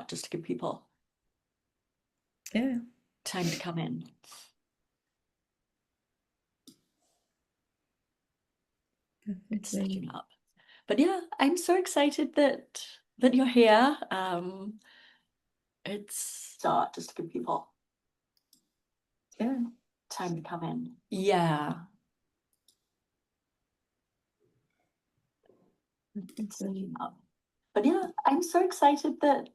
just to give people Yeah. time to come in. It's setting up. But yeah, I'm so excited that you're here. It's start just to give people time to come in. Yeah. It's setting up. But yeah, I'm so excited that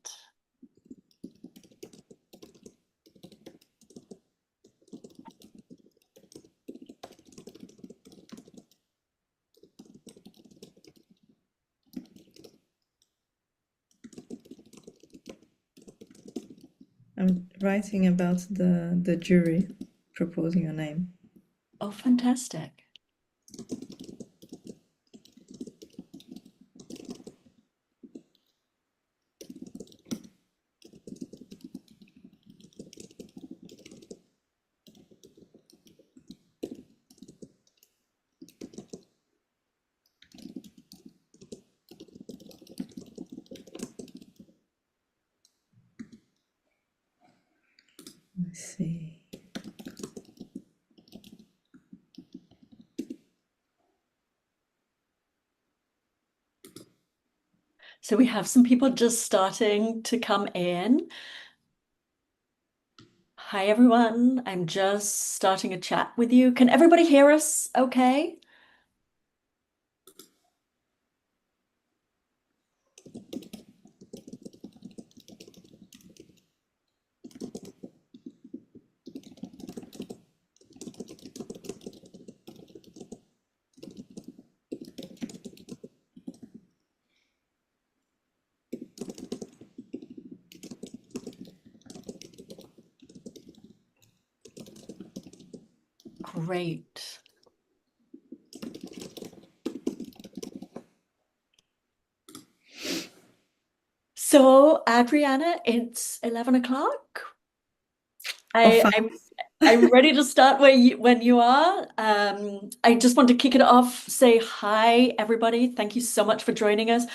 I'm writing about the jury proposing your name. oh, fantastic. Let's see. So we have some people just starting to come in. Hi, everyone. I'm just starting a chat with you. Can everybody hear us okay? Great. So, Adriana, it's 11 o'clock. I'm ready to start when you are. I just want to kick it off, say hi, everybody. Thank you so much for joining us.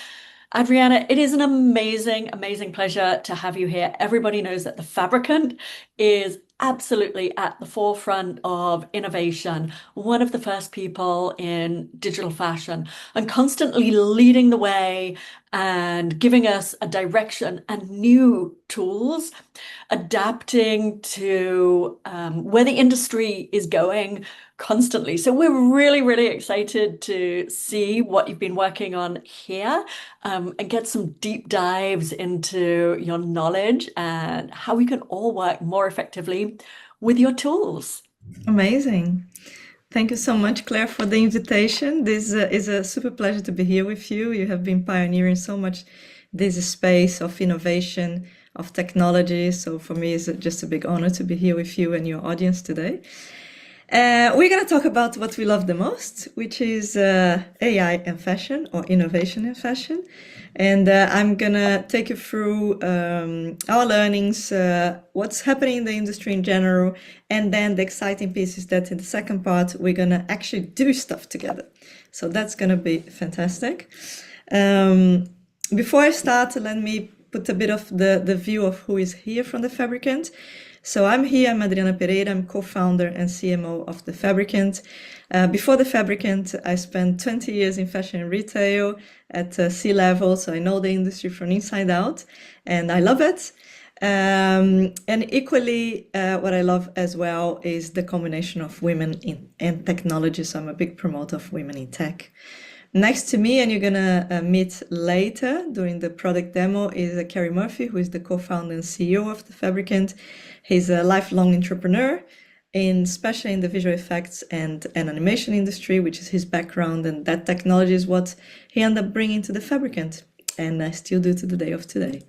Adriana, it is an amazing, amazing pleasure to have you here. Everybody knows that the Fabricant is absolutely at the forefront of innovation, one of the first people in digital fashion, and constantly leading the way and giving us a direction and new tools, adapting to where the industry is going constantly. So we're really, really excited to see what you've been working on here, and get some deep dives into your knowledge and how we can all work more effectively with your tools. Amazing. Thank you so much, Claire, for the invitation. This is a super pleasure to be here with you. You have been pioneering so much this space of innovation, of technology. So for me, it's just a big honor to be here with you and your audience today. We're going to talk about what we love the most, which is AI and fashion, or innovation in fashion. And I'm going to take you through our learnings, what's happening in the industry in general, and then the exciting piece is that in the second part, we're going to actually do stuff together. So that's going to be fantastic. Before I start, let me put a bit of the view of who is here from the Fabricant. So I'm here, I'm Adriana Pereira, I'm co-founder and CMO of the Fabricant. Before the Fabricant, I spent 20 years in fashion and retail at C-level, so I know the industry from inside out, and I love it. And equally, what I love as well is the combination of women and technology, so I'm a big promoter of women in tech. Next to me, and you're gonna meet later during the product demo, is Kerry Murphy, who is the co-founder and CEO of the Fabricant. He's a lifelong entrepreneur, especially in the visual effects and animation industry, which is his background, and that technology is what he ended up bringing to the Fabricant, and I still do to the day of today.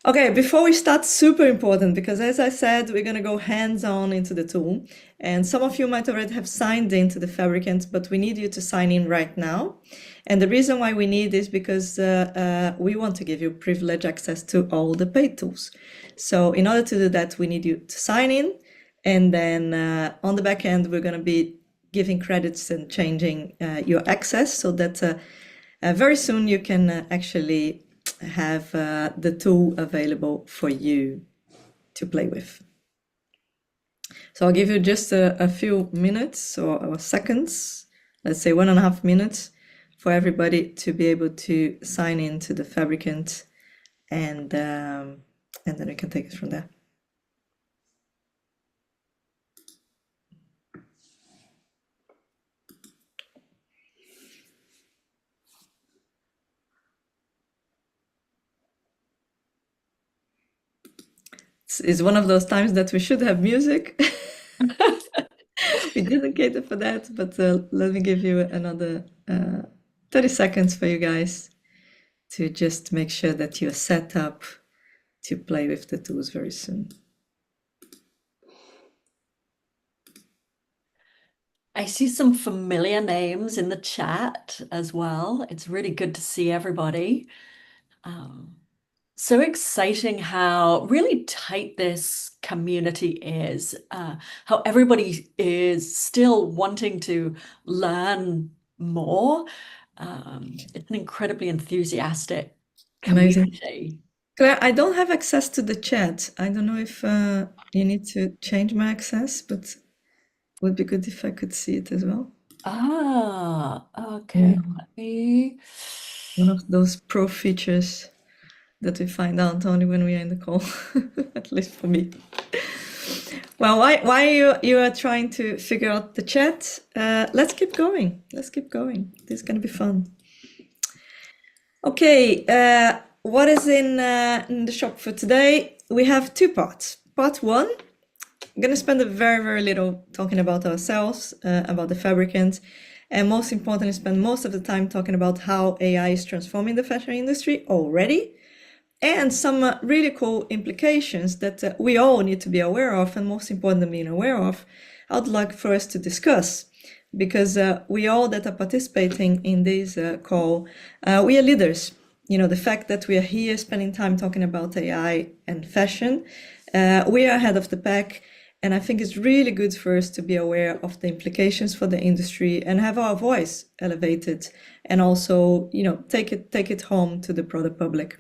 Okay, before we start, super important, because as I said, we're going to go hands-on into the tool. And some of you might already have signed into the Fabricant, but we need you to sign in right now. And the reason why we need is because we want to give you privileged access to all the paid tools. So in order to do that, we need you to sign in. And then on the back end, we're going to be giving credits and changing your access so that very soon you can actually have the tool available for you to play with. So I'll give you just a few minutes or seconds, let's say 1.5 minutes, for everybody to be able to sign in to the Fabricant, and then we can take it from there. It's one of those times that we should have music. We didn't cater for that, but let me give you another 30 seconds for you guys to just make sure that you're set up to play with the tools very soon. I see some familiar names in the chat as well. It's really good to see everybody. So exciting how really tight this community is, how everybody is still wanting to learn more. It's an incredibly enthusiastic Amazing. community. Claire, I don't have access to the chat. I don't know if you need to change my access, but it would be good if I could see it as well. Okay. Yeah. Let me. One of those pro features that we find out only when we are in the call, at least for me. Well, while you are trying to figure out the chat, let's keep going. Let's keep going. This is going to be fun. Okay, what is in the shop for today? We have two parts. Part one, I'm going to spend a very, very little talking about ourselves, about the Fabricant, and most importantly, spend most of the time talking about how AI is transforming the fashion industry already, and some really cool implications that we all need to be aware of, and most important than being aware of, I'd like for us to discuss. Because we all that are participating in this call, we are leaders. You know, the fact that we are here spending time talking about AI and fashion, we are ahead of the pack. And I think it's really good for us to be aware of the implications for the industry and have our voice elevated, and also, you know, take it home to the broader public.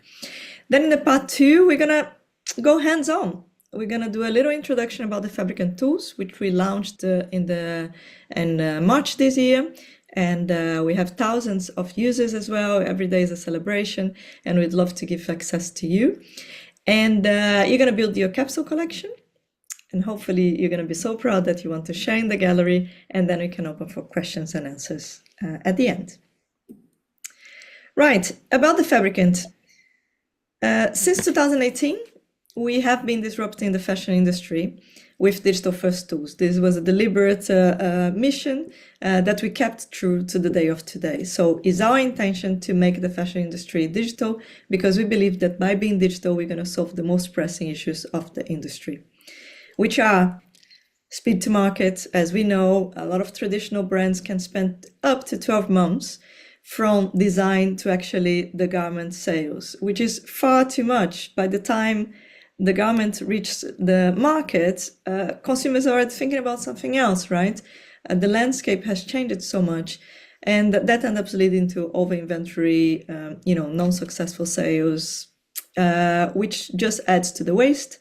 Then in the part two, we're gonna go hands-on. We're gonna do a little introduction about the Fabricant tools, which we launched in March this year, and we have thousands of users as well. Every day is a celebration, and we'd love to give access to you. And you're gonna build your capsule collection, and hopefully you're gonna be so proud that you want to share in the gallery, and then we can open for questions and answers at the end. Right, about the Fabricant. Since 2018, we have been disrupting the fashion industry with digital first tools. This was a deliberate mission that we kept true to the day of today. So it's our intention to make the fashion industry digital, because we believe that by being digital, we're going to solve the most pressing issues of the industry, which are speed to market. As we know, a lot of traditional brands can spend up to 12 months from design to actually the garment sales, which is far too much. By the time the garment reaches the market, consumers are already thinking about something else, right? The landscape has changed so much, and that ends up leading to over inventory, non-successful sales, which just adds to the waste.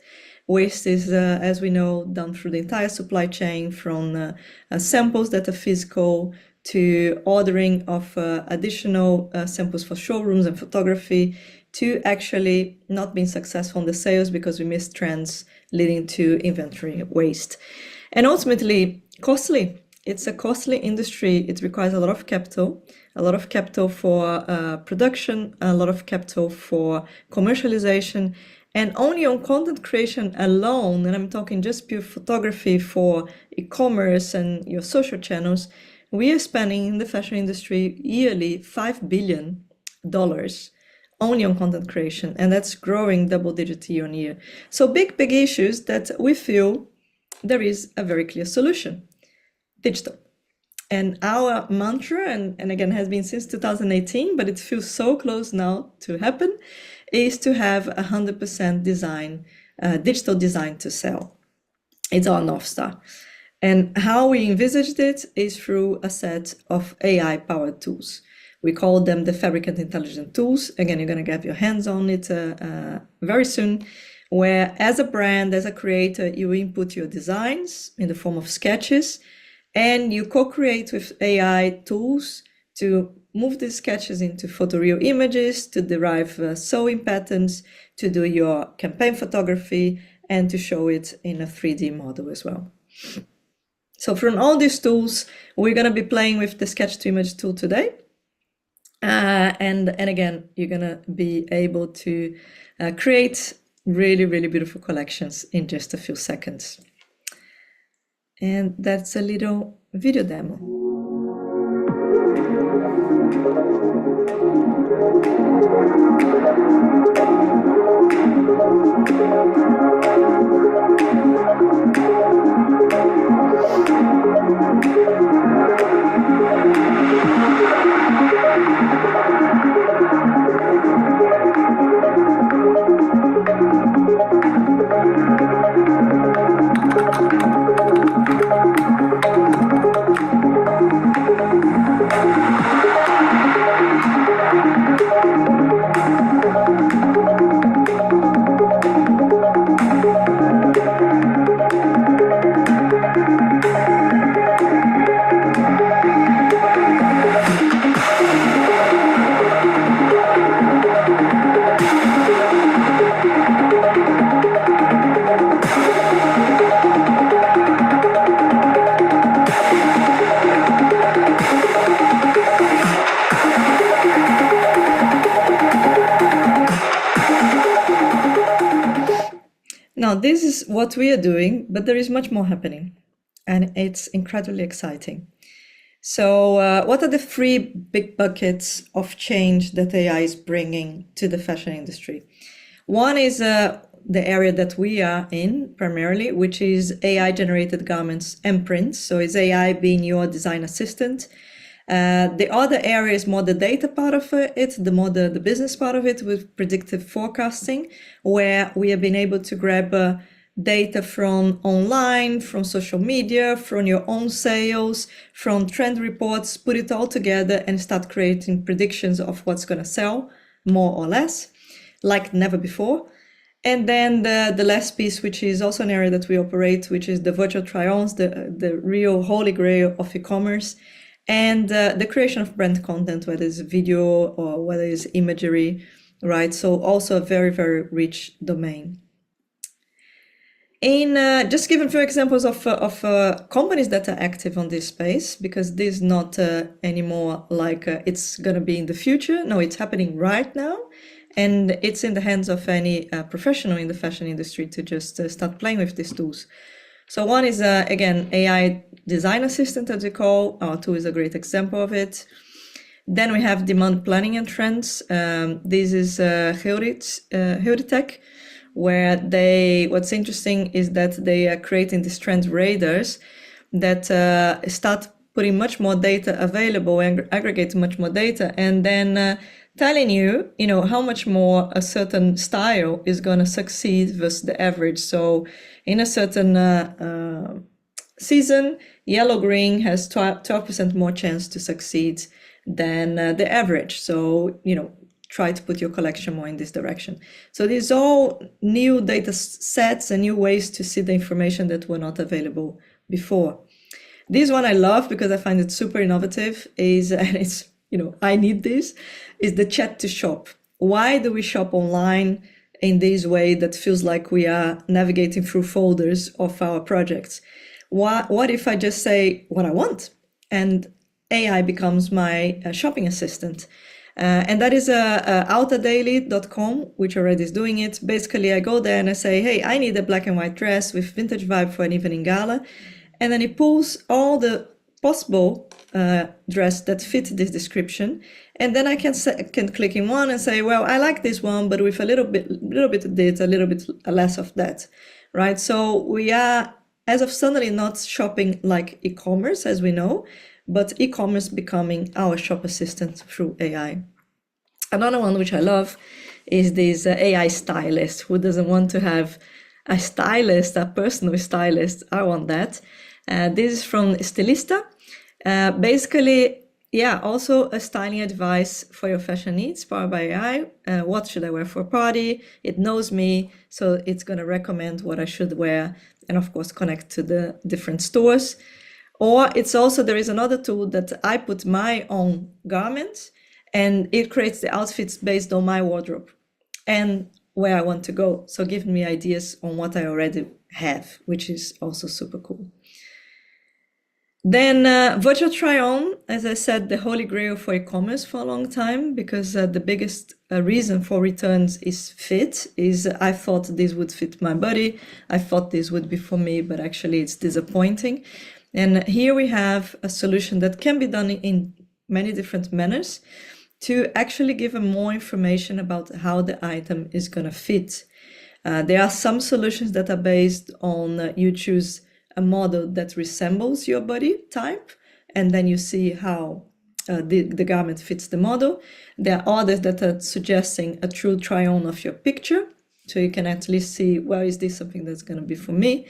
Waste is, as we know, done through the entire supply chain, from samples that are physical to ordering of additional samples for showrooms and photography, to actually not being successful in the sales because we missed trends, leading to inventory waste. And ultimately, costly. It's a costly industry. It requires a lot of capital for production, a lot of capital for commercialization. And only on content creation alone, and I'm talking just pure photography for e-commerce and your social channels, we are spending in the fashion industry yearly $5 billion only on content creation, and that's growing double-digit year on year. So big issues that we feel there is a very clear solution: digital. And our mantra, and again, has been since 2018, but it feels so close now to happen, is to have 100% design, digital design to sell. It's our North Star. And how we envisaged it is through a set of AI-powered tools. We call them the Fabricant Intelligent Tools. Again, you're going to get your hands on it very soon, where as a brand, as a creator, you input your designs in the form of sketches, and you co-create with AI tools to move these sketches into photoreal images, to derive sewing patterns, to do your campaign photography, and to show it in a 3D model as well. So from all these tools, we're going to be playing with the sketch to image tool today. And again, you're going to be able to create really, really beautiful collections in just a few seconds. And that's a little video demo. Now, this is what we are doing, but there is much more happening, and it's incredibly exciting. So what are the three big buckets of change that AI is bringing to the fashion industry? One is the area that we are in primarily, which is AI-generated garments and prints. So it's AI being your design assistant. The other area is more the data part of it, the more the business part of it with predictive forecasting, where we have been able to grab data from online, from social media, from your own sales, from trend reports, put it all together and start creating predictions of what's going to sell, more or less, like never before. And then the last piece, which is also an area that we operate, which is the virtual try-ons, the real holy grail of e-commerce, and the creation of brand content, whether it's video or whether it's imagery, right? So also a very, very rich domain. In just giving a few examples of companies that are active on this space, because this is not anymore like it's going to be in the future. No, it's happening right now. And it's in the hands of any professional in the fashion industry to just start playing with these tools. So one is, again, AI design assistant, as we call. Our tool is a great example of it. Then we have demand planning and trends. This is Heuritech, where what's interesting is that they are creating these trend radars that start putting much more data available and aggregate much more data, and then telling you, how much more a certain style is going to succeed versus the average. So in a certain season, yellow-green has 12% more chance to succeed than the average. So, try to put your collection more in this direction. So these are all new data sets and new ways to see the information that were not available before. This one I love because I find it super innovative, and it's, I need this, is the chat to shop. Why do we shop online in this way that feels like we are navigating through folders of our projects? What if I just say what I want and AI becomes my shopping assistant? And that is outadaily.com, which already is doing it. Basically, I go there and I say, hey, I need a black and white dress with vintage vibe for an evening gala. And then it pulls all the possible dress that fit this description. And then I can click in one and say, well, I like this one, but with a little bit of this, a little bit less of that, right? So we are, as of suddenly, not shopping like e-commerce, as we know, but e-commerce becoming our shop assistant through AI. Another one which I love is this AI stylist. Who doesn't want to have a stylist, a personal stylist? I want that. This is from Stylista. Basically, yeah, also a styling advice for your fashion needs, powered by AI. What should I wear for a party? It knows me, so it's going to recommend what I should wear, and of course connect to the different stores. Or it's also, there is another tool that I put my own garments, and it creates the outfits based on my wardrobe and where I want to go. So give me ideas on what I already have, which is also super cool. Then virtual try-on, as I said, the holy grail for e-commerce for a long time, because the biggest reason for returns is fit, is I thought this would fit my body, I thought this would be for me, but actually it's disappointing. And here we have a solution that can be done in many different manners to actually give more information about how the item is going to fit. There are some solutions that are based on you choose a model that resembles your body type, and then you see how the garment fits the model. There are others that are suggesting a true try-on of your picture, so you can at least see, well, is this something that's going to be for me?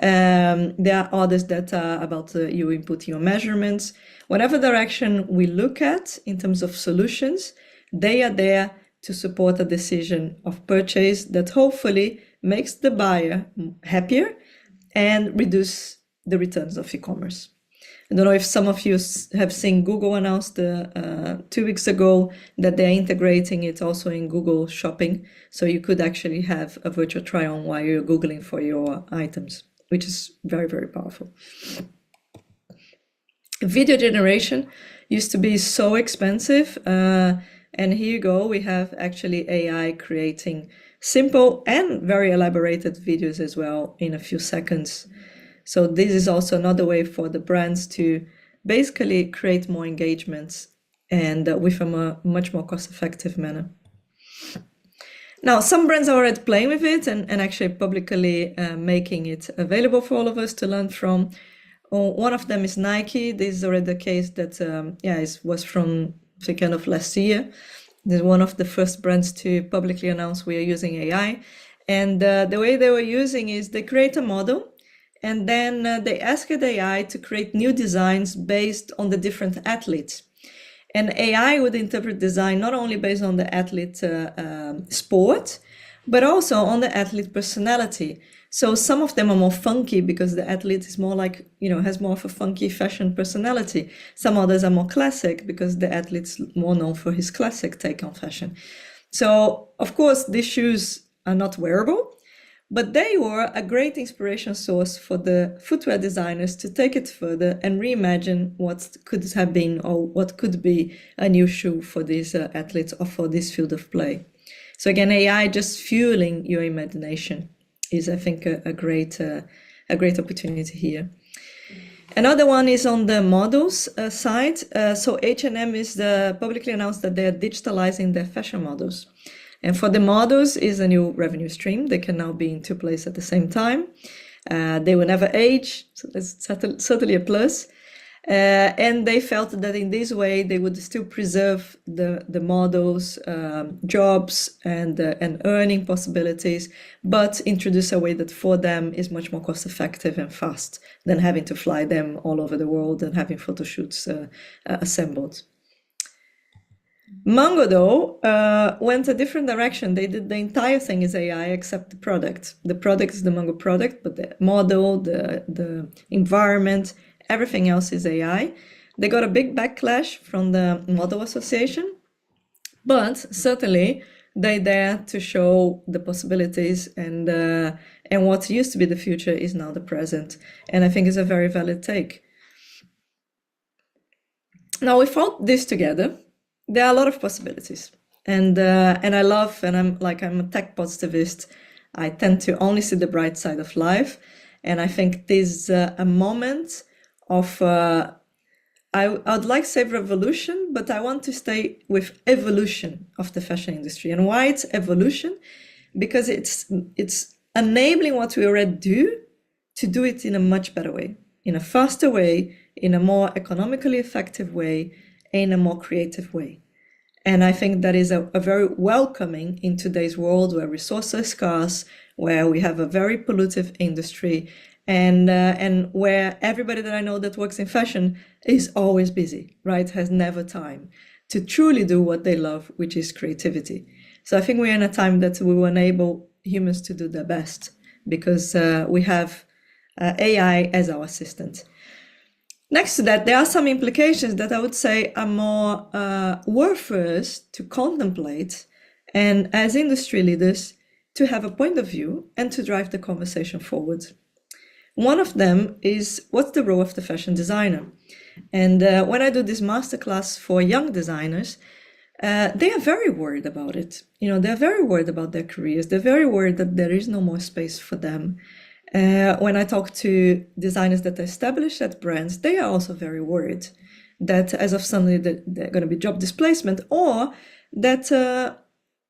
There are others that are about you inputting your measurements. Whatever direction we look at in terms of solutions, they are there to support a decision of purchase that hopefully makes the buyer happier and reduce the returns of e-commerce. I don't know if some of you have seen Google announced 2 weeks ago that they're integrating it also in Google Shopping. So you could actually have a virtual try-on while you're Googling for your items, which is very, very powerful. Video generation used to be so expensive. And here you go, we have actually AI creating simple and very elaborated videos as well in a few seconds. So this is also another way for the brands to basically create more engagements and with a much more cost-effective manner. Now, some brands are already playing with it and actually publicly making it available for all of us to learn from. One of them is Nike. This is already the case that was from the kind of last year. They're one of the first brands to publicly announce we are using AI. And the way they were using is they create a model, and then they ask the AI to create new designs based on the different athletes. And AI would interpret design not only based on the athlete sport, but also on the athlete personality. So some of them are more funky because the athlete is more like, has more of a funky fashion personality. Some others are more classic because the athlete's more known for his classic take on fashion. So, of course, these shoes are not wearable, but they were a great inspiration source for the footwear designers to take it further and reimagine what could have been or what could be a new shoe for these athletes or for this field of play. So again, AI just fueling your imagination is, I think, a great opportunity here. Another one is on the models side. So H&M is publicly announced that they are digitalizing their fashion models. And for the models is a new revenue stream. They can now be in two places at the same time. They will never age, so that's certainly a plus. And they felt that in this way they would still preserve the models' jobs and earning possibilities, but introduce a way that for them is much more cost effective and fast than having to fly them all over the world and having photo shoots assembled. Mango, though, went a different direction. They did the entire thing is AI except the product. The product is the Mango product, but the model, the environment, everything else is AI. They got a big backlash from the Model Association, but certainly they dare to show the possibilities and what used to be the future is now the present. And I think it's a very valid take. Now, without this together, there are a lot of possibilities. And I love, and I'm a tech positivist. I tend to only see the bright side of life. And I think there's a moment of, I'd like to say revolution, but I want to stay with evolution of the fashion industry. And why it's evolution? Because it's enabling what we already do to do it in a much better way, in a faster way, in a more economically effective way, in a more creative way. And I think that is a very welcoming in today's world where resources are scarce, where we have a very pollutive industry, and where everybody that I know that works in fashion is always busy, right? Has never time to truly do what they love, which is creativity. So I think we're in a time that we will enable humans to do their best because we have AI as our assistant. Next to that, there are some implications that I would say are more worth us to contemplate, and as industry leaders, to have a point of view and to drive the conversation forward. One of them is, what's the role of the fashion designer? And when I do this masterclass for young designers, they are very worried about it. They're very worried about their careers. They're very worried that there is no more space for them. When I talk to designers that are established at brands, they are also very worried that as of suddenly they're going to be job displacement, or that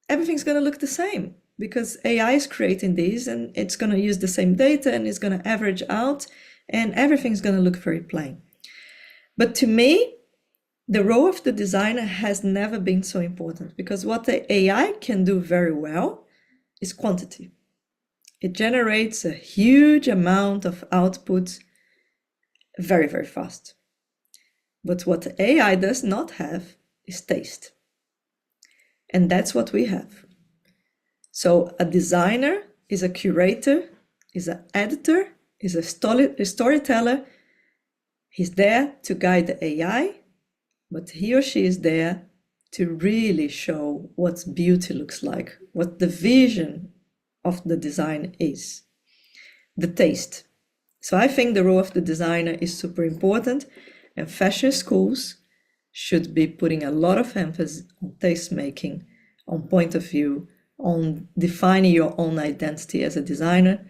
everything's going to look the same because AI is creating these and it's going to use the same data and it's going to average out and everything's going to look very plain. But to me, the role of the designer has never been so important because what the AI can do very well is quantity. It generates a huge amount of output very, very fast. But what AI does not have is taste. And that's what we have. So a designer is a curator, is an editor, is a storyteller. He's there to guide the AI, but he or she is there to really show what beauty looks like, what the vision of the design is, the taste. So I think the role of the designer is super important, and fashion schools should be putting a lot of emphasis on taste making, on point of view, on defining your own identity as a designer,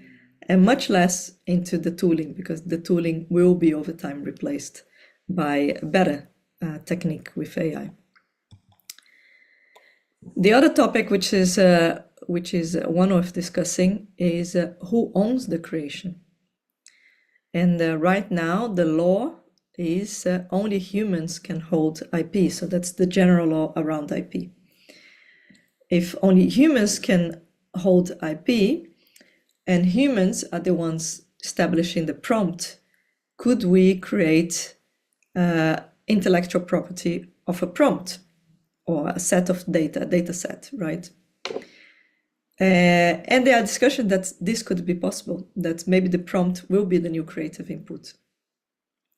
and much less into the tooling, because the tooling will be over time replaced by better technique with AI. The other topic, which is one worth discussing, is who owns the creation. And right now, the law is only humans can hold IP. So that's the general law around IP. If only humans can hold IP, and humans are the ones establishing the prompt, could we create intellectual property of a prompt or a set of data set, right? And there are discussions that this could be possible, that maybe the prompt will be the new creative input.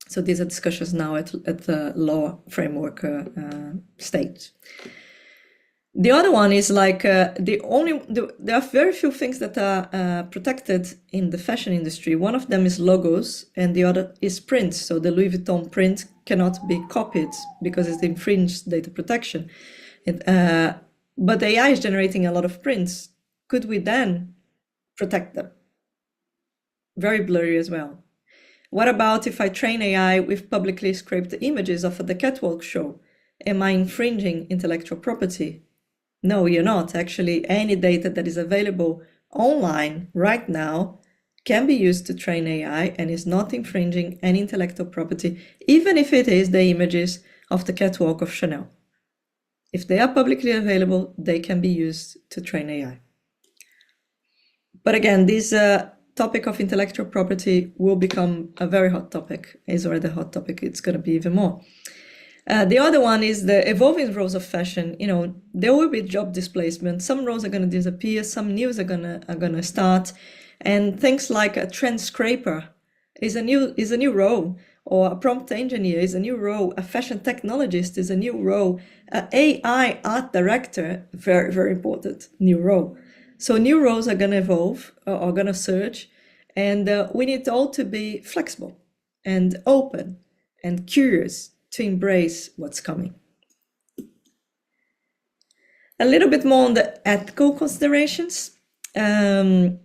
So these are discussions now at the law framework stage. The other one is like there are very few things that are protected in the fashion industry. One of them is logos, and the other is prints. So the Louis Vuitton print cannot be copied because it infringes data protection. But AI is generating a lot of prints. Could we then protect them? Very blurry as well. What about if I train AI with publicly scraped images of the catwalk show? Am I infringing intellectual property? No, you're not. Actually, any data that is available online right now can be used to train AI and is not infringing any intellectual property, even if it is the images of the catwalk of Chanel. If they are publicly available, they can be used to train AI. But again, this topic of intellectual property will become a very hot topic. It's already a hot topic. It's going to be even more. The other one is the evolving roles of fashion. There will be job displacement. Some roles are going to disappear. Some new are going to start, and things like a trend scraper is a new role, or a prompt engineer is a new role. A fashion technologist is a new role. An AI art director, very, very important new role. So new roles are going to evolve, are going to surge, and we need all to be flexible and open and curious to embrace what's coming. A little bit more on the ethical considerations. Data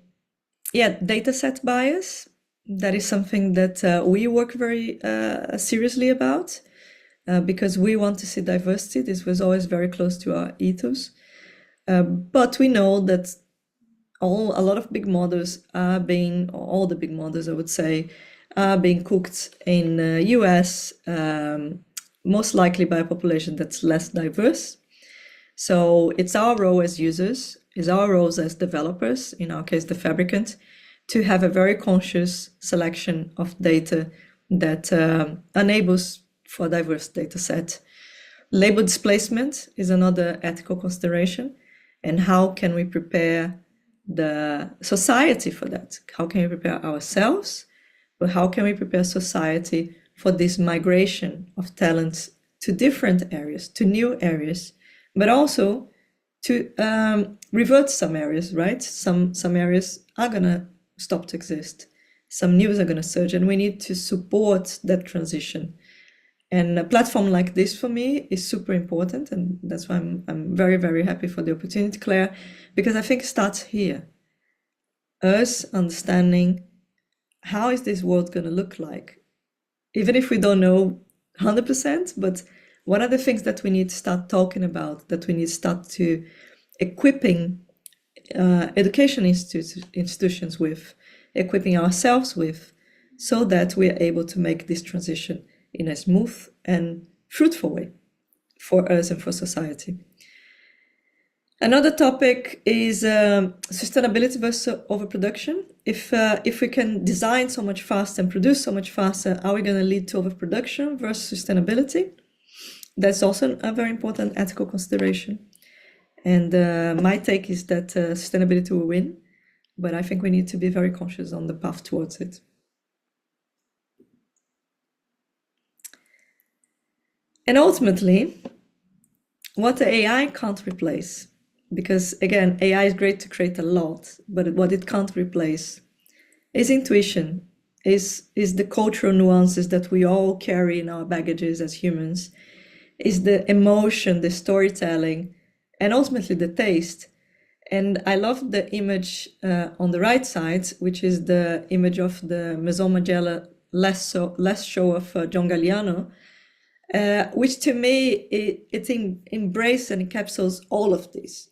set bias. That is something that we work very seriously about because we want to see diversity. This was always very close to our ethos. But we know that a lot of big models are being, all the big models, I would say, are being cooked in US, most likely by a population that's less diverse. So it's our role as users, it's our roles as developers, in our case, the fabricant, to have a very conscious selection of data that enables for a diverse data set. Label displacement is another ethical consideration. And how can we prepare the society for that? How can we prepare ourselves? But how can we prepare society for this migration of talents to different areas, to new areas, but also to revert some areas, right? Some areas are going to stop to exist. Some news are going to surge, and we need to support that transition. And a platform like this for me is super important, and that's why I'm very, very happy for the opportunity, Claire, because I think it starts here. Us understanding how is this world going to look like, even if we don't know 100%, but what are the things that we need to start talking about, that we need to start to equipping education institutions with, equipping ourselves with, so that we are able to make this transition in a smooth and fruitful way for us and for society. Another topic is sustainability versus overproduction. If we can design so much faster and produce so much faster, are we going to lead to overproduction versus sustainability? That's also a very important ethical consideration. And my take is that sustainability will win, but I think we need to be very conscious on the path towards it. And ultimately, what the AI can't replace, because again, AI is great to create a lot, but what it can't replace is intuition, is the cultural nuances that we all carry in our baggages as humans, is the emotion, the storytelling, and ultimately the taste. And I love the image on the right side, which is the image of the Maison Margiela last show of John Galliano, which to me, it embraces and encapsulates all of this.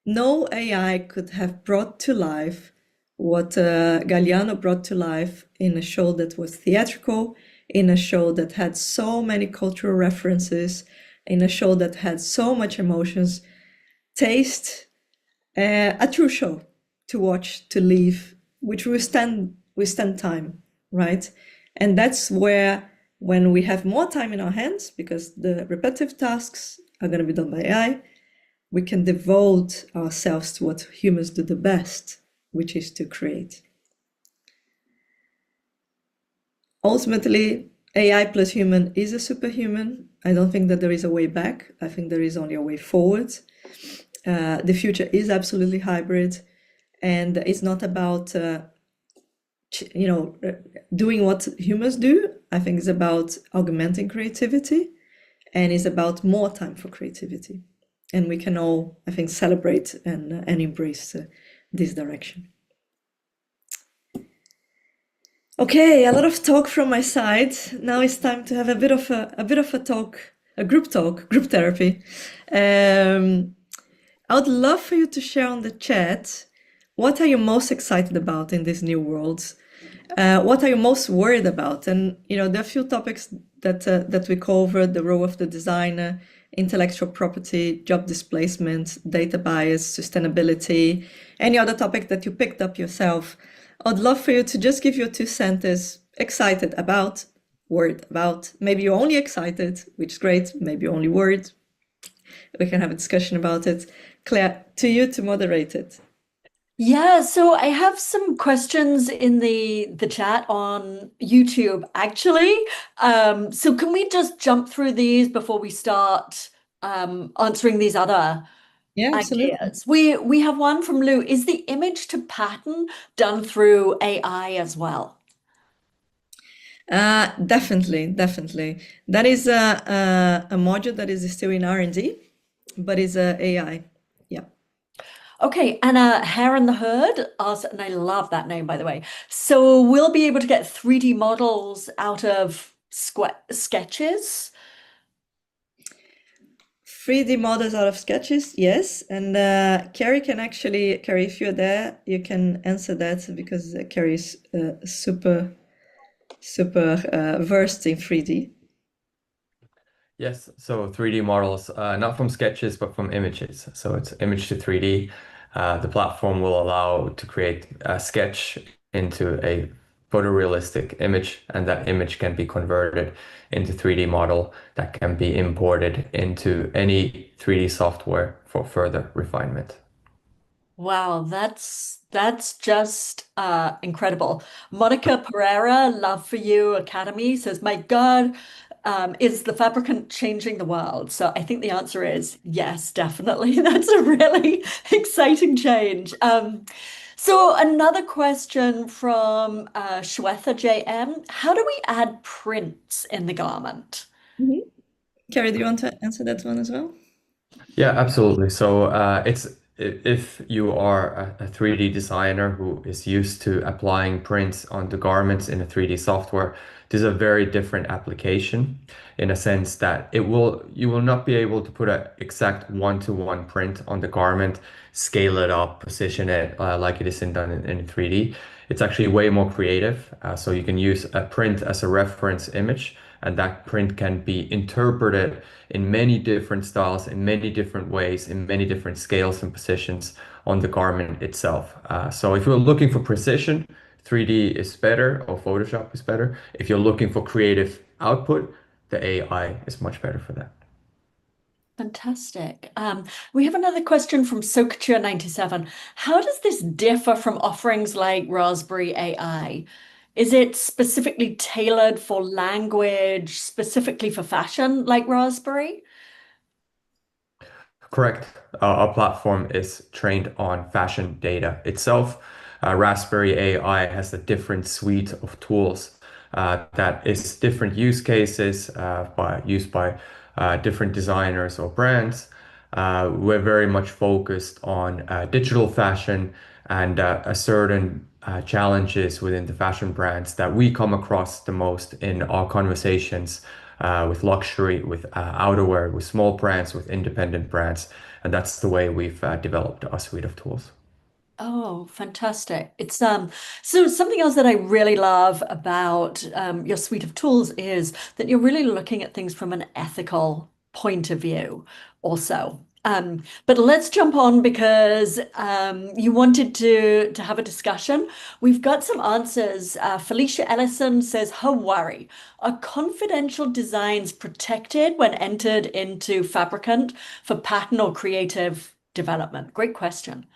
No AI could have brought to life what Galliano brought to life in a show that was theatrical, in a show that had so many cultural references, in a show that had so much emotions, taste, a true show to watch, to live, which we stand time, right? And that's where, when we have more time in our hands, because the repetitive tasks are going to be done by AI, we can devote ourselves to what humans do the best, which is to create. Ultimately, AI plus human is a superhuman. I don't think that there is a way back. I think there is only a way forward. The future is absolutely hybrid, and it's not about doing what humans do. I think it's about augmenting creativity, and it's about more time for creativity. And we can all, I think, celebrate and embrace this direction. Okay, a lot of talk from my side. Now it's time to have a bit of a talk, a group talk, group therapy. I would love for you to share on the chat, what are you most excited about in this new world? What are you most worried about? And there are a few topics that we covered: the role of the designer, intellectual property, job displacement, data bias, sustainability, any other topic that you picked up yourself. I'd love for you to just give your 2 cents, excited about, worried about. Maybe you're only excited, which is great. Maybe you're only worried. We can have a discussion about it. Claire, to you to moderate it. Yeah, so I have some questions in the chat on YouTube, actually. So can we just jump through these before we start answering these other Yeah, absolutely. ideas? We have one from Lou. Is the image to pattern done through AI as well? Definitely. That is a module that is still in R&D, but is AI. Yeah. Okay, and Hare and the Herd asked, and I love that name, by the way. So we'll be able to get 3D models out of sketches. 3D models out of sketches, yes. And Carrie can actually, Carrie, if you're there, you can answer that, because Carrie is super versed in 3D. Yes, so 3D models, not from sketches, but from images. So it's image to 3D. The platform will allow to create a sketch into a photorealistic image, and that image can be converted into 3D model that can be imported into any 3D software for further refinement. Wow, that's just incredible. Monica Pereira, Love for You Academy says, "My God, is the fabricant changing the world?" So I think the answer is yes, definitely. That's a really exciting change. So another question from Shwetha JM: How do we add prints in the garment? Mhm. Carrie, do you want to answer that one as well? Yeah, absolutely. So if you are a 3D designer who is used to applying prints on the garments in a 3D software, this is a very different application in a sense that you will not be able to put an exact one-to-one print on the garment, scale it up, position it like it is done in 3D. It's actually way more creative. So you can use a print as a reference image, and that print can be interpreted in many different styles, in many different ways, in many different scales and positions on the garment itself. So if you're looking for precision, 3D is better or Photoshop is better. If you're looking for creative output, the AI is much better for that. Fantastic. We have another question from Sokature97. How does this differ from offerings like Raspberry AI? Is it specifically tailored for language, specifically for fashion, like Raspberry? Correct. Our platform is trained on fashion data itself. Raspberry AI has a different suite of tools that is different use cases used by different designers or brands. We're very much focused on digital fashion and a certain challenges within the fashion brands that we come across the most in our conversations with luxury, with outerwear, with small brands, with independent brands. And that's the way we've developed our suite of tools. Oh, fantastic. It's so something else that I really love about your suite of tools is that you're really looking at things from an ethical point of view also. But let's jump on because you wanted to have a discussion. We've got some answers. Felicia Ellison says, "Her worry. Are confidential designs protected when entered into Fabricant for pattern or creative development?" Great question.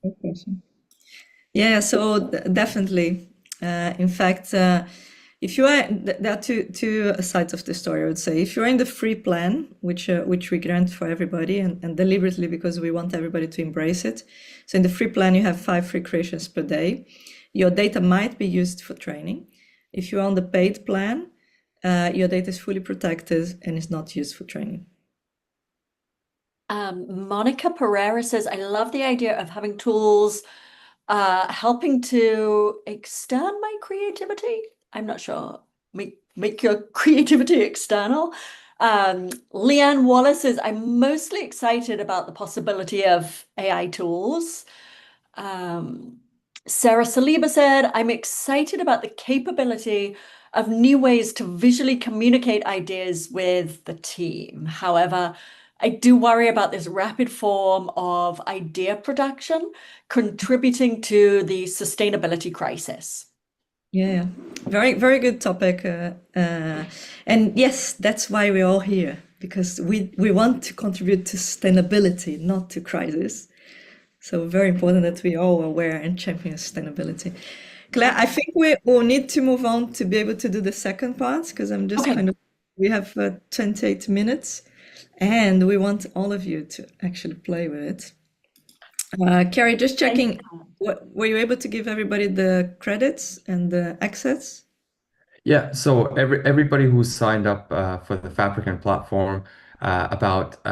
Good question. Yeah, so definitely. In fact, if you are, there are two sides of the story, I would say. If you're in the free plan, which we grant for everybody, and deliberately because we want everybody to embrace it. So in the free plan, you have 5 free creations per day. Your data might be used for training. If you're on the paid plan, your data is fully protected and is not used for training. Monica Pereira says, "I love the idea of having tools helping to extend my creativity." I'm not sure. Make your creativity external. Leanne Wallace says, "I'm mostly excited about the possibility of AI tools." Um, Sarah Saliba said, "I'm excited about the capability of new ways to visually communicate ideas with the team. However, I do worry about this rapid form of idea production contributing to the sustainability crisis." Yeah, very, very good topic. And yes, that's why we're all here, because we want to contribute to sustainability, not to crisis. So very important that we all aware and champion sustainability. Claire, I think we will need to move on to be able to do the second part, because I'm just Okay. kind of, we have 28 minutes and we want all of you to actually play with it. Carrie, just Thank checking, were you able to give everybody the credits and the access? Yeah, so everybody who signed up for the Fabricant platform about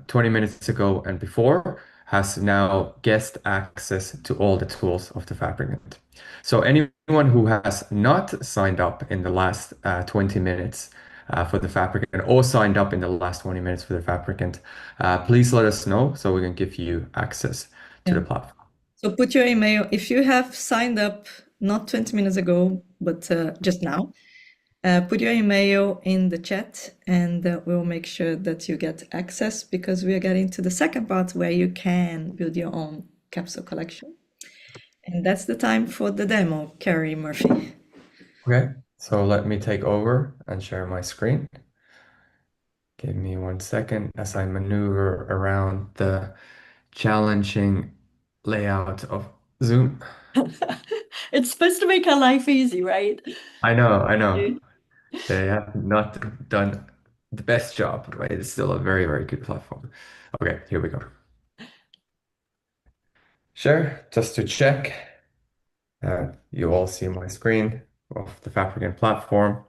20 minutes ago and before has now guest access to all the tools of the Fabricant. So anyone who has not signed up in the last 20 minutes for the Fabricant or signed up in the last 20 minutes for the Fabricant, please let us know so we can give you access to Yeah. the platform. So put your email, if you have signed up not 20 minutes ago, but just now, put your email in the chat and we'll make sure that you get access, because we are getting to the second part where you can build your own capsule collection. And that's the time for the demo, Carrie Murphy. Okay, so let me take over and share my screen. Give me 1 second as I maneuver around the challenging layout of Zoom. It's supposed to make our life easy, right? I know. They have not done the best job, but it's still a very, very good platform. Okay, here we go. Sure, just to check, you all see my screen of the Fabricant platform.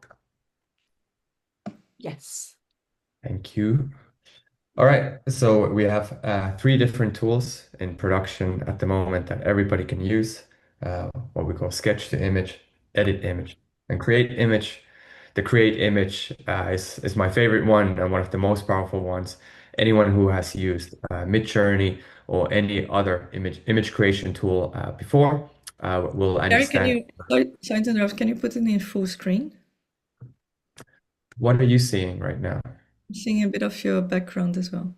Yes. Thank you. All right, so we have three different tools in production at the moment that everybody can use, what we call sketch to image, edit image, and create image. The create image is my favorite one and one of the most powerful ones. Anyone who has used Midjourney or any other image creation tool before will Carrie, can understand. you, sorry to interrupt, can you put it in full screen? What are you seeing right now? I'm seeing a bit of your background as well.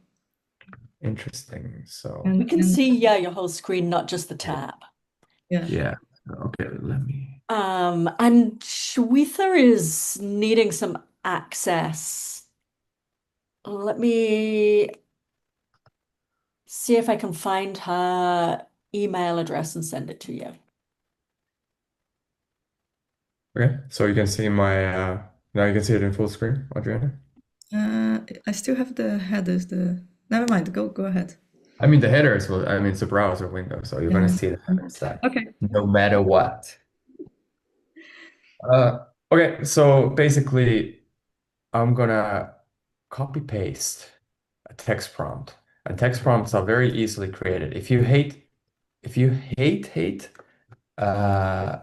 Interesting. So, We can And see, yeah, your whole screen, not just the tab. yeah. yeah. Okay, let me. And Shwetha is needing some access. Let me see if I can find her email address and send it to you. Okay, so you can see my now you can see it in full screen, Adriana. I still have the headers, never mind, go ahead. I mean the headers will I mean it's a browser window, so you're gonna Yeah. see the headers like Okay. no matter what. Okay, so basically I'm gonna copy paste a text prompt. And text prompts are very easily created. If you hate uh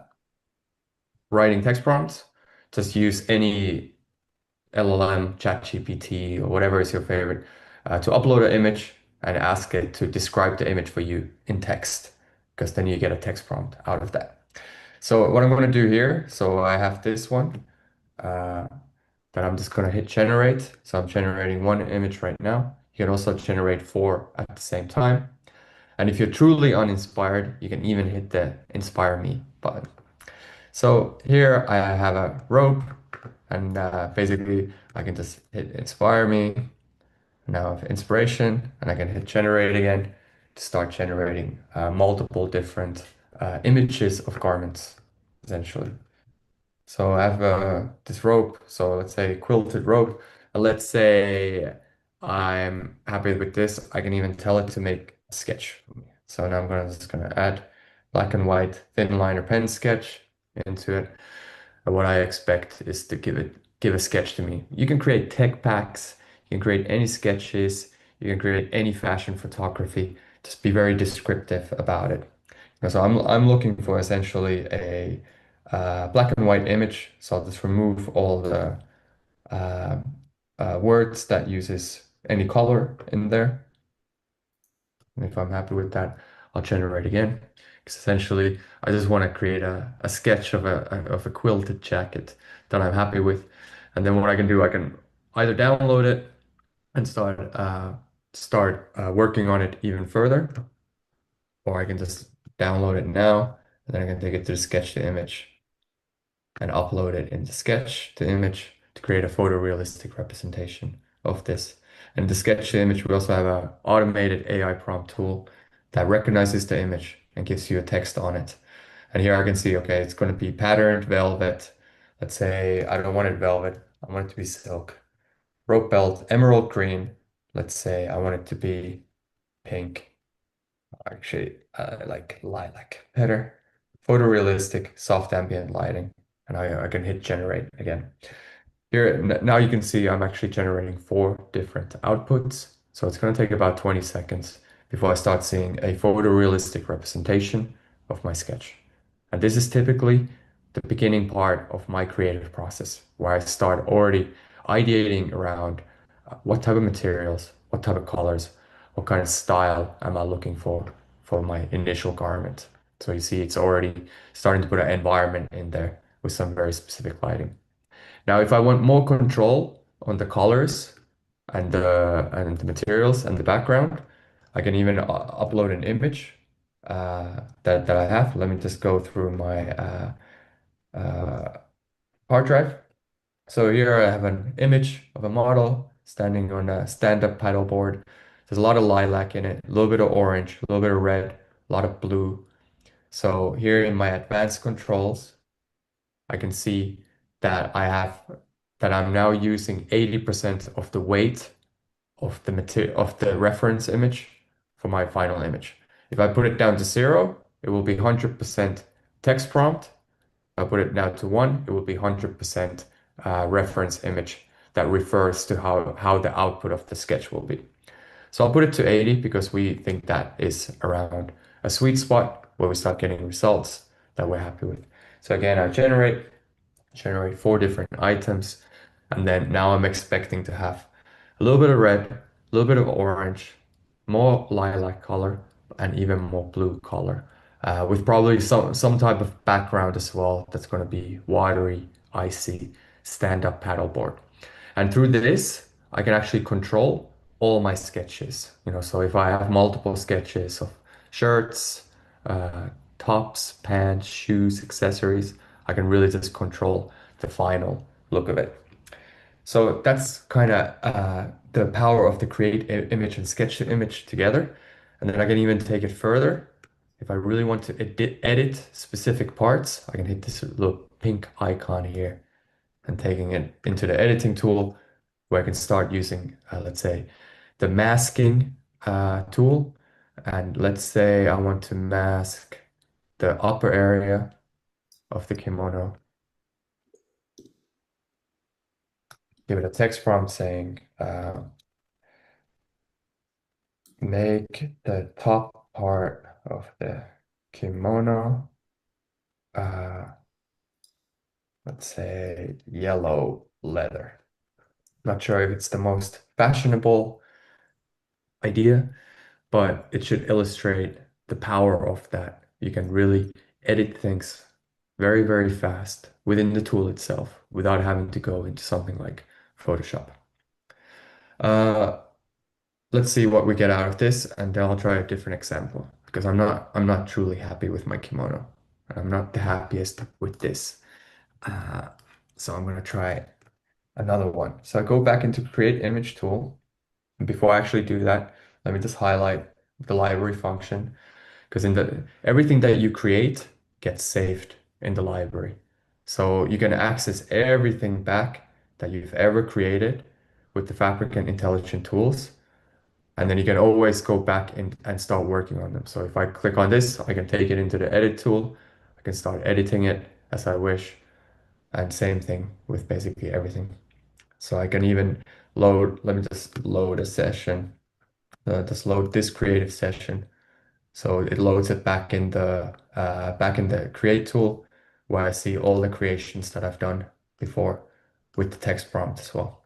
writing text prompts, just use any LLM, ChatGPT, or whatever is your favorite, to upload an image and ask it to describe the image for you in text, because then you get a text prompt out of that. So what I'm going to do here, so I have this one uh, that I'm just going to hit generate. So I'm generating one image right now. You can also generate four at the same time. And if you're truly uninspired, you can even hit the inspire me button. So here I have a rope and basically I can just hit inspire me. Now I have inspiration and I can hit generate again to start generating multiple different images of garments, essentially. So I have this rope, so let's say quilted rope. And let's say I'm happy with this. I can even tell it to make a sketch for me. So now just gonna add black and white thin liner pen sketch into it. And what I expect is to give a sketch to me. You can create tech packs, you can create any sketches, you can create any fashion photography. Just be very descriptive about it. So I'm looking for essentially a black and white image. So I'll just remove all the uh, words that uses any color in there. And if I'm happy with that, I'll generate again. Because essentially, I just want to create a sketch of a quilted jacket that I'm happy with. And then what I can do, I can either download it and start working on it even further, or I can just download it now, and then I can take it to the sketch to image and upload it in the sketch to image to create a photorealistic representation of this. And the sketch to image, we also have an automated AI prompt tool that recognizes the image and gives you a text on it. And here I can see, okay, it's going to be patterned velvet. Let's say I don't want it velvet. I want it to be silk. Rope belt, emerald green. Let's say I want it to be pink. Actually, like lilac. Better. Photorealistic, soft ambient lighting. And I can hit generate again. Here, now you can see I'm actually generating four different outputs. So it's going to take about 20 seconds before I start seeing a photorealistic representation of my sketch. And this is typically the beginning part of my creative process, where I start already ideating around what type of materials, what type of colors, what kind of style am I looking for my initial garment. So you see it's already starting to put an environment in there with some very specific lighting. Now, if I want more control on the colors and the materials and the background, I can even upload an image that I have. Let me just go through my hard drive. So here I have an image of a model standing on a stand-up paddleboard. There's a lot of lilac in it, a little bit of orange, a little bit of red, a lot of blue. So here in my advanced controls, I can see that I'm now using 80% of the weight of the material of the reference image for my final image. If I put it down to 0, it will be 100% text prompt. If I put it down to 1, it will be 100% reference image that refers to how the output of the sketch will be. So I'll put it to 80 because we think that is around a sweet spot where we start getting results that we're happy with. So again, I generate 4 different items, and then now I'm expecting to have a little bit of red, a little bit of orange, more lilac color, and even more blue color, with probably some type of background as well that's going to be watery, icy, stand-up paddleboard. And through this, I can actually control all my sketches. So if I have multiple sketches of shirts, uh, tops, pants, shoes, accessories, I can really just control the final look of it. So that's kind of the power of the create image and sketch the image together. And then I can even take it further. If I really want to edit specific parts, I can hit this little pink icon here and taking it into the editing tool where I can start using, let's say, the masking tool. And let's say I want to mask the upper area of the kimono. Give it a text prompt saying, make the top part of the kimono, let's say yellow leather. Not sure if it's the most fashionable idea, but it should illustrate the power of that. You can really edit things very, very fast within the tool itself without having to go into something like Photoshop. Uh, let's see what we get out of this, and then I'll try a different example because I'm not truly happy with my kimono. I'm not the happiest with this. Uh, so I'm gonna try another one. So I go back into Create Image tool. And before I actually do that, let me just highlight the library function because everything that you create gets saved in the library. So you can access everything back that you've ever created with the Fabricant Intelligent Tools. And then you can always go back and start working on them. So if I click on this, I can take it into the edit tool. I can start editing it as I wish. And same thing with basically everything. So I can even let me just load a session, just load this creative session. So it loads it back in the create tool where I see all the creations that I've done before with the text prompt as well.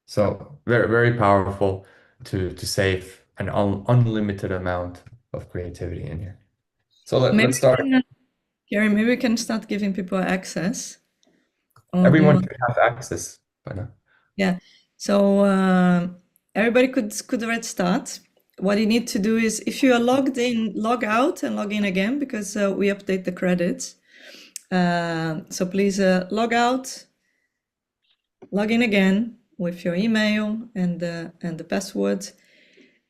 So very, very powerful to save an unlimited amount of creativity in here. So Maybe let's start. Gary, maybe we can start giving people access. Everyone should have access by now. Yeah. So everybody could already start. What you need to do is, if you are logged in, log out and log in again because we update the credits. So please log out, log in again with your email and the password,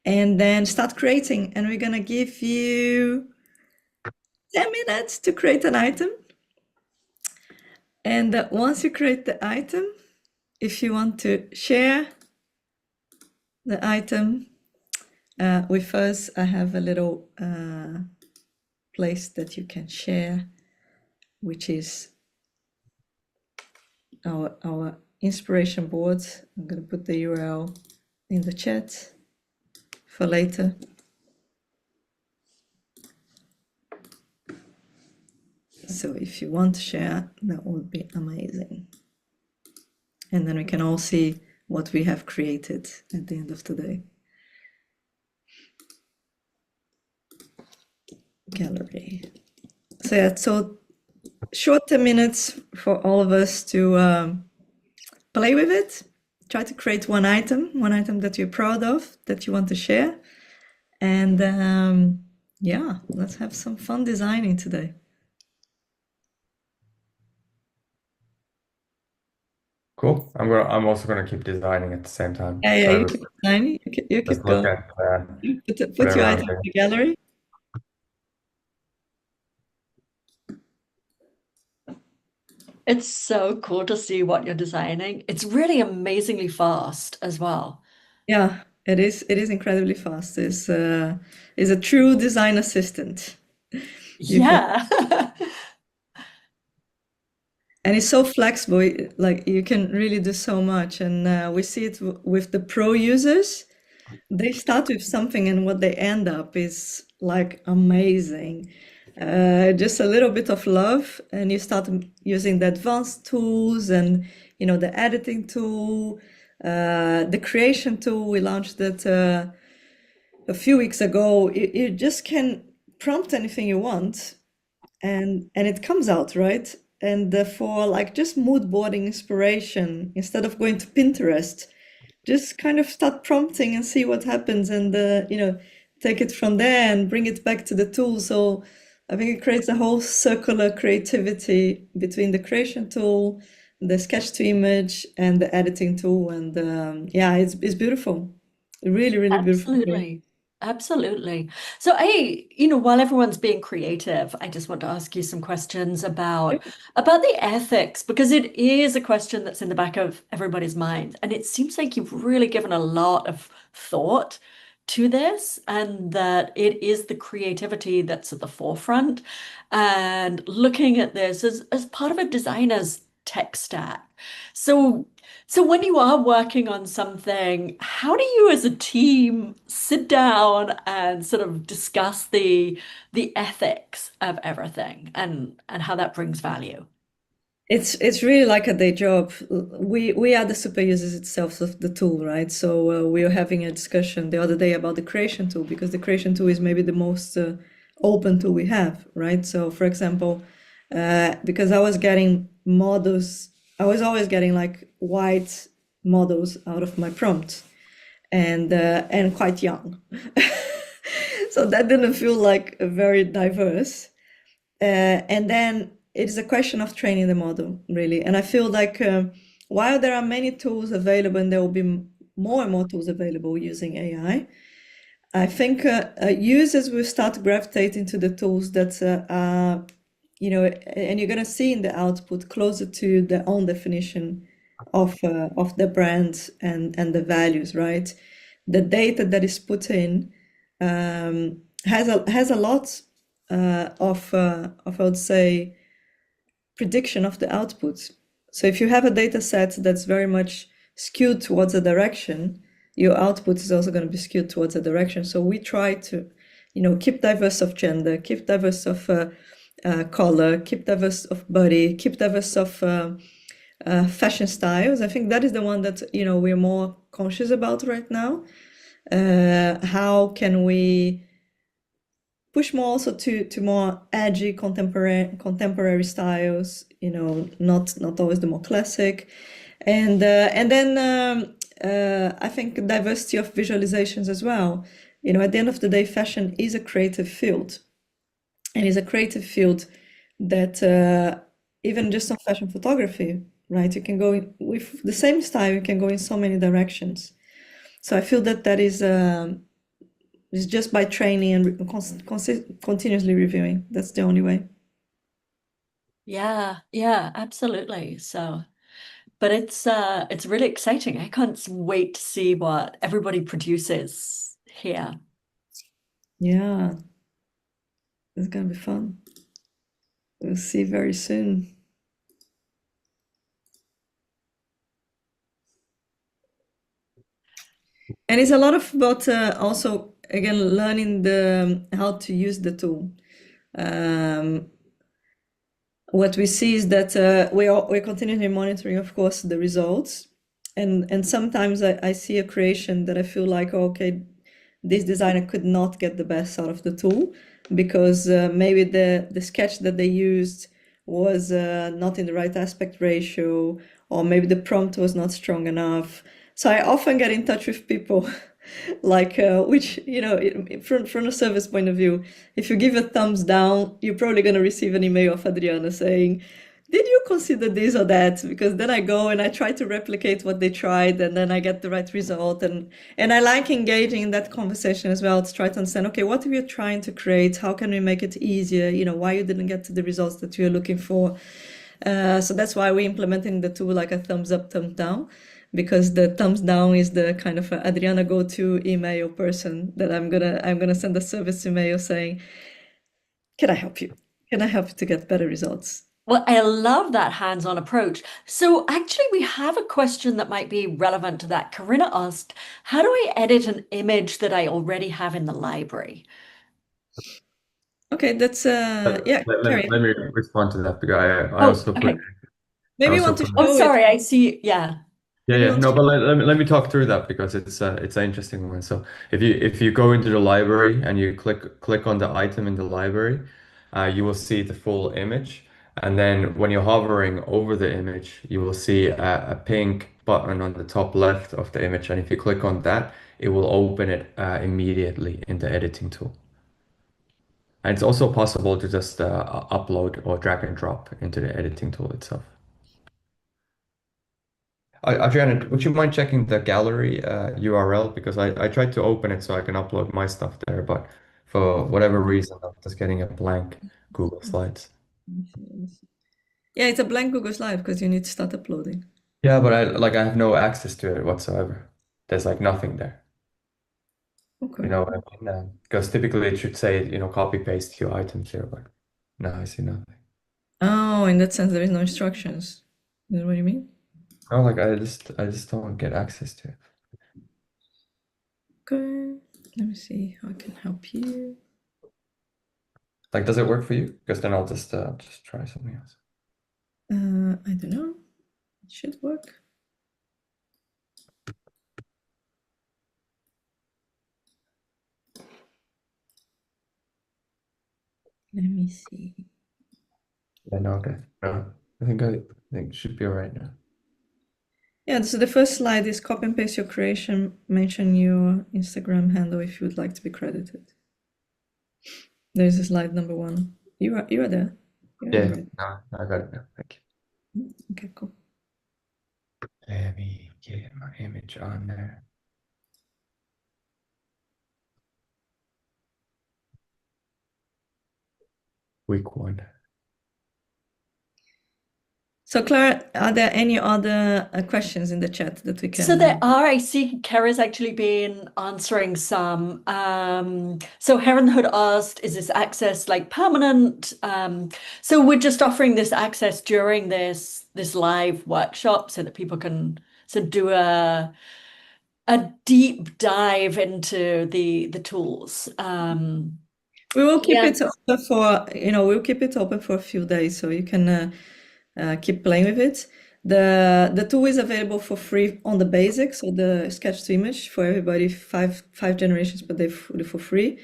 and then start creating. And we're gonna give you 10 minutes to create an item. And once you create the item, if you want to share the item with us, I have a little place that you can share, which is our inspiration board. I'm going to put the URL in the chat for later. So if you want to share, that would be amazing. And then we can all see what we have created at the end of the day. Gallery. So yeah, so short 10 minutes for all of us to play with it. Try to create one item that you're proud of, that you want to share. And Yeah, let's have some fun designing today. Cool. I'm also gonna keep designing at the same time. Yeah, you So keep designing, you let's keep look going. at Put your whatever I'm item in doing. the gallery. It's so cool to see what you're designing. It's really amazingly fast as well. Yeah, it is incredibly fast. It's a true design assistant. You can Yeah. And it's so flexible, like you can really do so much. And we see it with the pro users. They start with something, and what they end up is like amazing. Just a little bit of love, and you start using the advanced tools and the editing tool, the creation tool. We launched that a few weeks ago. You just can prompt anything you want, and it comes out, right? And for like just mood boarding inspiration, instead of going to Pinterest, just kind of start prompting and see what happens, and take it from there and bring it back to the tool. So I think it creates a whole circular creativity between the creation tool, the sketch to image, and the editing tool. And yeah, it's beautiful, really, really beautiful. Absolutely. Absolutely. So while everyone's being creative, I just want to ask you some questions about the ethics, because it is a question that's in the back of everybody's mind. And it seems like you've really given a lot of thought to this, and that it is the creativity that's at the forefront. And looking at this as part of a designer's tech stack. So so when you are working on something, how do you as a team sit down and sort of discuss the ethics of everything and how that brings value? It's really like a day job. We are the super users itself of the tool, right? So we were having a discussion the other day about the creation tool, because the creation tool is maybe the most open tool we have, right? So for example, because I was getting models, I was always getting like white models out of my prompt, and quite young. So that didn't feel like very diverse. And then it is a question of training the model, really. And I feel like while there are many tools available, and there will be more and more tools available using I think users will start gravitating to the tools that are, and you're going to see in the output closer to their own definition of the brand and the values, right? The data that is put in has a lot of I would say prediction of the output. So if you have a data set that's very much skewed towards a direction, your output is also going to be skewed towards a direction. So we try to, keep diverse of gender, keep diverse of color, keep diverse of body, keep diverse of fashion styles. I think that is the one that we're more conscious about right now. How can we push more also to more edgy contemporary styles, not always the more classic, and then I think diversity of visualizations as well. At the end of the day, fashion is a creative field, and is a creative field that even just on fashion photography, right? You can go with the same style, you can go in so many directions. So I feel that is it's just by training and continuously reviewing. That's the only way. Yeah, yeah, absolutely. So, but it's really exciting. I can't wait to see what everybody produces here. Yeah, it's gonna be fun. We'll see very soon. And it's a lot of about also again learning the how to use the tool. Um, what we see is that we're continually monitoring, of course, the results, and sometimes I see a creation that I feel like, oh, okay, this designer could not get the best out of the tool, because maybe the sketch that they used was not in the right aspect ratio, or maybe the prompt was not strong enough. So I often get in touch with people Like, which, from a service point of view, if you give a thumbs down, you're probably going to receive an email of Adriana saying, did you consider this or that? Because then I go and I try to replicate what they tried, and then I get the right result. And I like engaging in that conversation as well to try to understand, okay, what are you trying to create? How can we make it easier? Why you didn't get to the results that you're looking for? So that's why we're implementing the tool like a thumbs up, thumbs down, because the thumbs down is the kind of Adriana go-to email person that I'm gonna send a service email saying, "Can I help you? Can I help you to get better results?" Well, I love that hands-on approach. So actually, we have a question that might be relevant to that. Corinna asked, how do I edit an image that I already have in the library? Okay, that's Let, yeah, Carrie. let me respond to that because I Oh, also put okay. I Maybe you also want to put Oh, show it. sorry, I see. Yeah. yeah, Maybe you yeah. want No, to. but let me talk through that because it's an interesting one. So if you go into the library and you click on the item in the library, you will see the full image. And then when you're hovering over the image, you will see a pink button on the top left of the image. And if you click on that, it will open it immediately in the editing tool. And it's also possible to just upload or drag and drop into the editing tool itself. Adriana, would you mind checking the gallery URL? Because I tried to open it so I can upload my stuff there, but for whatever reason, I'm just getting a blank Google Slides. Yeah, it's a blank Google slide because you need to start uploading. Yeah, but I have no access to it whatsoever. There's like nothing there. You Okay. know what I mean? Because typically it should say, copy paste your items here, but no, I see nothing. Oh, in that sense, there is no instructions. Is that what you mean? No, I just don't get access to it. Okay. Let me see how I can help you. Like, does it work for you? Because then I'll just try something else. I don't know. It should work. Let me see. Yeah, no, okay. No, I think it should be all right now. Yeah, so the first slide is copy and paste your creation, mention your Instagram handle if you would like to be credited. There's a slide number 1. You are there. You're Yeah, right. no, I got it now. Thank Okay, cool. you. Let me get my image on there. Week 1. So Clara, are there any other questions in the chat that we So can? there are, I see Kara's actually been answering some. So Heronhood asked, is this access like permanent? So we're just offering this access during this live workshop so that people can sort of do a deep dive into the tools. We will keep Yeah. it open for, we'll keep it open for a few days so you can keep playing with it. The tool is available for free on the basic, so the sketch to image for everybody, five generations per day for free.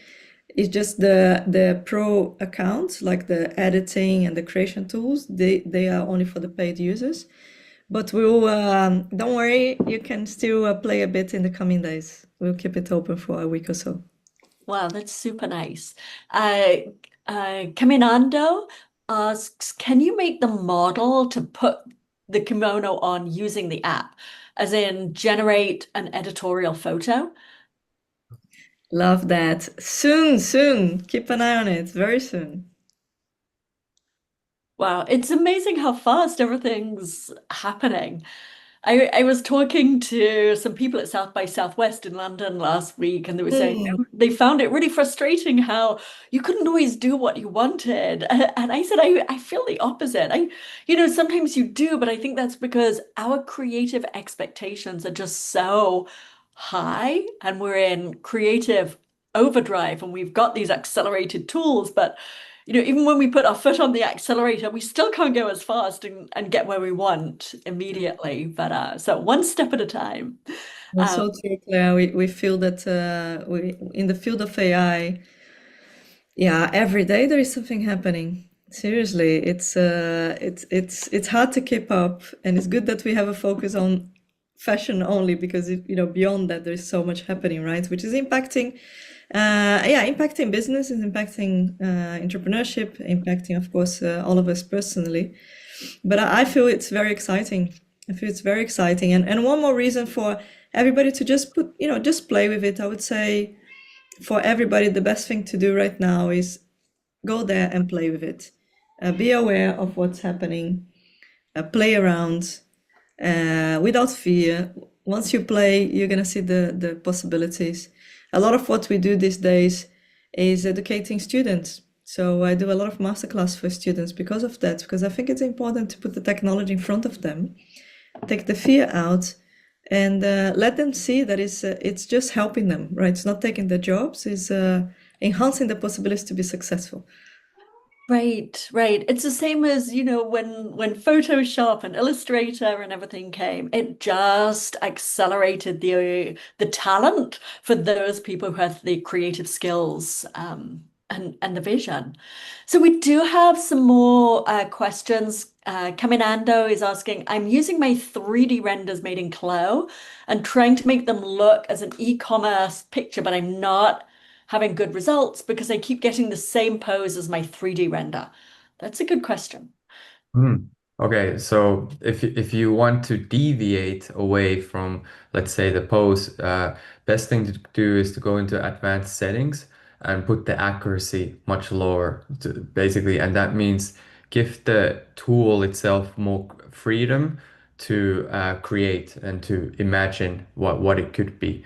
It's just the pro account, like the editing and the creation tools, they are only for the paid users. But we'll don't worry, you can still play a bit in the coming days. We'll keep it open for a week or so. Wow, that's super nice. Uh, Caminando asks, can you make the model to put the kimono on using the app, as in generate an editorial photo? Love that. Soon. Keep an eye on it. Very soon. Wow, it's amazing how fast everything's happening. I was talking to some people at South by Southwest in London last week, and they were saying Mm. they found it really frustrating how you couldn't always do what you wanted. And I said, I feel the opposite. Sometimes you do, but I think that's because our creative expectations are just so high, and we're in creative overdrive, and we've got these accelerated tools, but even when we put our foot on the accelerator, we still can't go as fast and get where we want immediately. But so one step at a time. That's Um, so true, Claire. We feel that we in the field of AI, yeah, every day there is something happening. Seriously, it's hard to keep up, and it's good that we have a focus on fashion only, because beyond that there's so much happening, right? Which is impacting, impacting business, is impacting entrepreneurship, impacting, of course, all of us personally. But I feel it's very exciting. I feel it's very exciting, and one more reason for everybody to just just play with it. I would say for everybody, the best thing to do right now is go there and play with it. Be aware of what's happening. Play around without fear. Once you play, you're going to see the possibilities. A lot of what we do these days is educating students. So I do a lot of masterclass for students because of that, because I think it's important to put the technology in front of them, take the fear out, and let them see that it's just helping them, right? It's not taking their jobs, it's enhancing the possibilities to be successful. Right, right. It's the same as, when Photoshop and Illustrator and everything came, it just accelerated the talent for those people who have the creative skills and the vision. So we do have some more questions. Caminando is asking, I'm using my 3D renders made in Clo and trying to make them look as an e-commerce picture, but I'm not having good results because I keep getting the same pose as my 3D render? That's a good question. Hmm. Okay, so if you want to deviate away from, let's say, the pose, best thing to do is to go into advanced settings and put the accuracy much lower, basically, and that means give the tool itself more freedom to create and to imagine what it could be.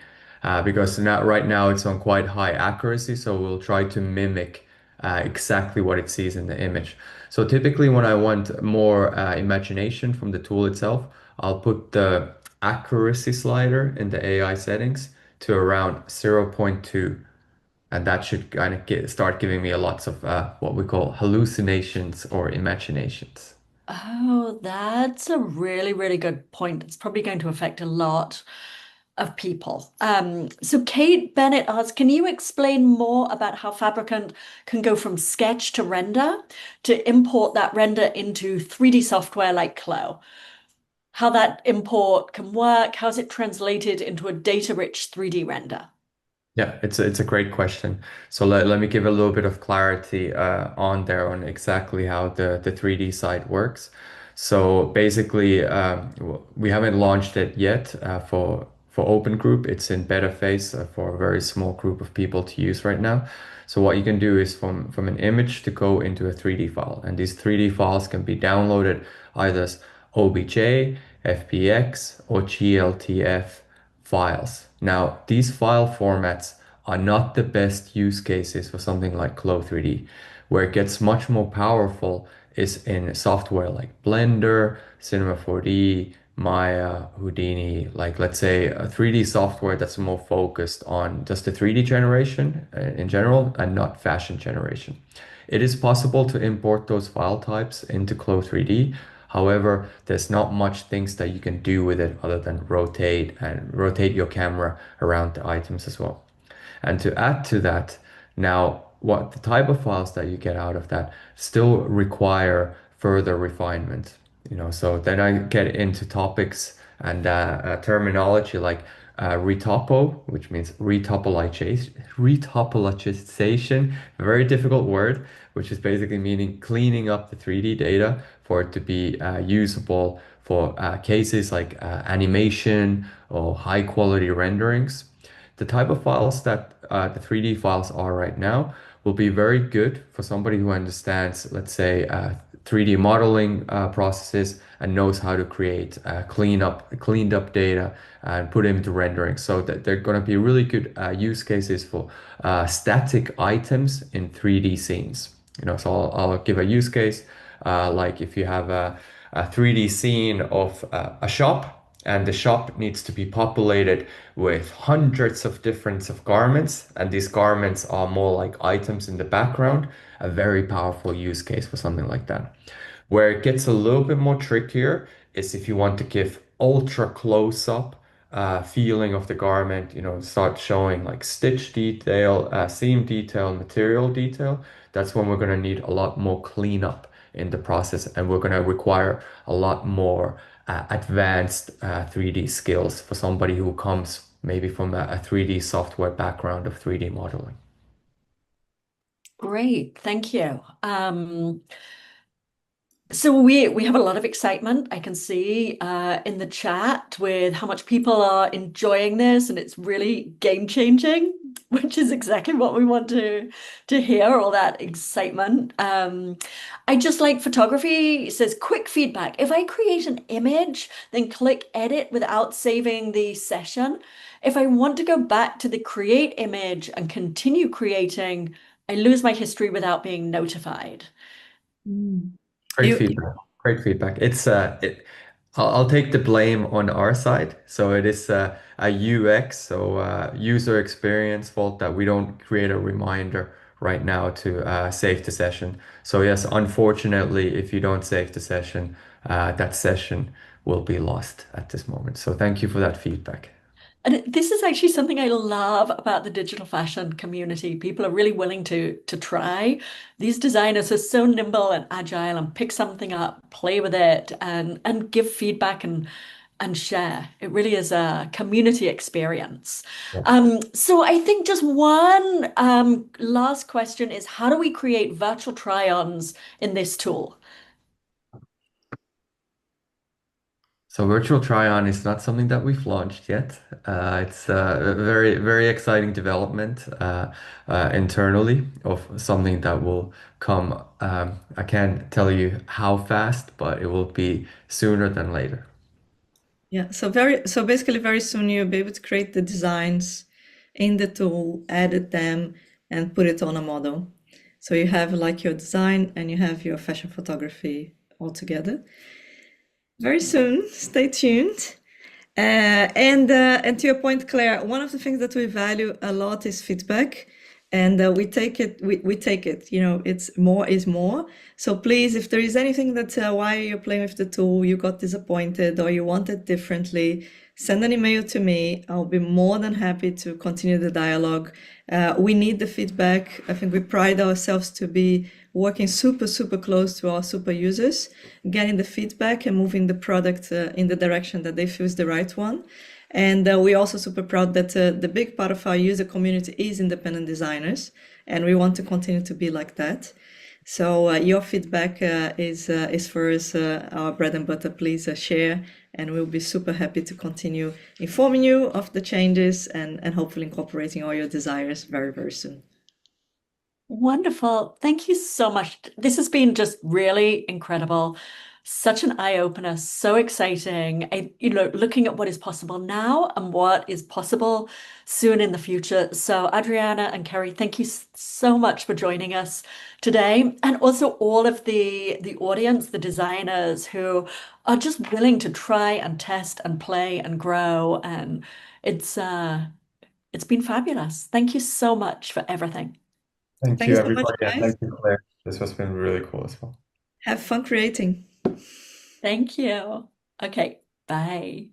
Because now right now it's on quite high accuracy, so we'll try to mimic exactly what it sees in the image. So typically when I want more imagination from the tool itself, I'll put the accuracy slider in the AI settings to around zero point 0.2, and that should kind of start giving me a lots of what we call hallucinations or imaginations. Oh, that's a really, really good point. It's probably going to affect a lot of people. So Kate Bennett asks, can you explain more about how Fabricant can go from sketch to render to import that render into 3D software like Clo? How that import can work? How's it translated into a data-rich 3D render? Yeah, it's a great question. So let me give a little bit of clarity on there on exactly how the 3D side works. So basically, we haven't launched it yet for open group. It's in beta phase for a very small group of people to use right now. So what you can do is from an image to go into a 3D file, and these 3D files can be downloaded either as OBJ, FBX, or GLTF files. Now, these file formats are not the best use cases for something like Clo 3D. Where it gets much more powerful is in software like Blender, Cinema 4D, Maya, Houdini, like let's say a 3D software that's more focused on just the 3D generation in general and not fashion generation. It is possible to import those file types into Clo 3D. However, there's not much things that you can do with it other than rotate your camera around the items as well. And to add to that, now what the type of files that you get out of that still require further refinement. So then I get into topics and terminology like retopo, which means retopologization, a very difficult word, which is basically meaning cleaning up the 3D data for it to be usable for cases like animation or high quality renderings. The type of files that the 3D files are right now will be very good for somebody who understands, let's say, 3D modeling processes and knows how to create cleaned up data and put it into rendering. So that they're going to be really good use cases for static items in 3D scenes. So I'll give a use case like if you have a 3D scene of a shop, and the shop needs to be populated with hundreds of different of garments, and these garments are more like items in the background, a very powerful use case for something like that. Where it gets a little bit more trickier is if you want to give ultra close-up feeling of the garment, start showing like stitch detail, seam detail, material detail. That's when we're going to need a lot more cleanup in the process, and we're going to require a lot more advanced 3D skills for somebody who comes maybe from a 3D software background of 3D modeling. Great, thank you. So we have a lot of excitement. I can see in the chat with how much people are enjoying this, and it's really game changing, which is exactly what we want to hear, all that excitement. I just like photography. It says quick feedback. If I create an image, then click edit without saving the session. If I want to go back to the create image and continue creating, I lose my history without being notified. Mm. Great You, feedback. Great feedback. I'll take the blame on our side. So it is a UX, so user experience fault that we don't create a reminder right now to save the session. So yes, unfortunately, if you don't save the session, that session will be lost at this moment. So thank you for that feedback. And this is actually something I love about the digital fashion community. People are really willing to try. These designers are so nimble and agile and pick something up, play with it, and give feedback and share. It really is a community experience. So I think just one last question is how do we create virtual try-ons in this tool? So virtual try-on is not something that we've launched yet. It's a very, very exciting development internally of something that will come. I can't tell you how fast, but it will be sooner than later. yeah, so basically very soon you'll be able to create the designs in the tool, edit them, and put it on a model. So you have like your design and you have your fashion photography all together. Very soon, stay tuned. And to your point, Claire, one of the things that we value a lot is feedback, and we take it. We take it. You know, it's more is more. So please, if there is anything that while you're playing with the tool, you got disappointed or you want it differently, send an email to me. I'll be more than happy to continue the dialogue. We need the feedback. I think we pride ourselves to be working super, super close to our super users, getting the feedback and moving the product in the direction that they feel is the right one. And we're also super proud that the big part of our user community is independent designers, and we want to continue to be like that. So your feedback is for us our bread and butter. Please share, and we'll be super happy to continue informing you of the changes and hopefully incorporating all your desires very, very soon. Wonderful. Thank you so much. This has been just really incredible. Such an eye-opener, so exciting. Looking at what is possible now and what is possible soon in the future. So, Adriana and Kerry, thank you so much for joining us today. And also all of the audience, the designers who are just willing to try and test and play and grow. And it's it's been fabulous. Thank you so much for everything. Thank you, Thanks so much, everybody, and guys. thank you, Claire. This has been really cool as well. Have fun creating. Thank you. Okay, bye.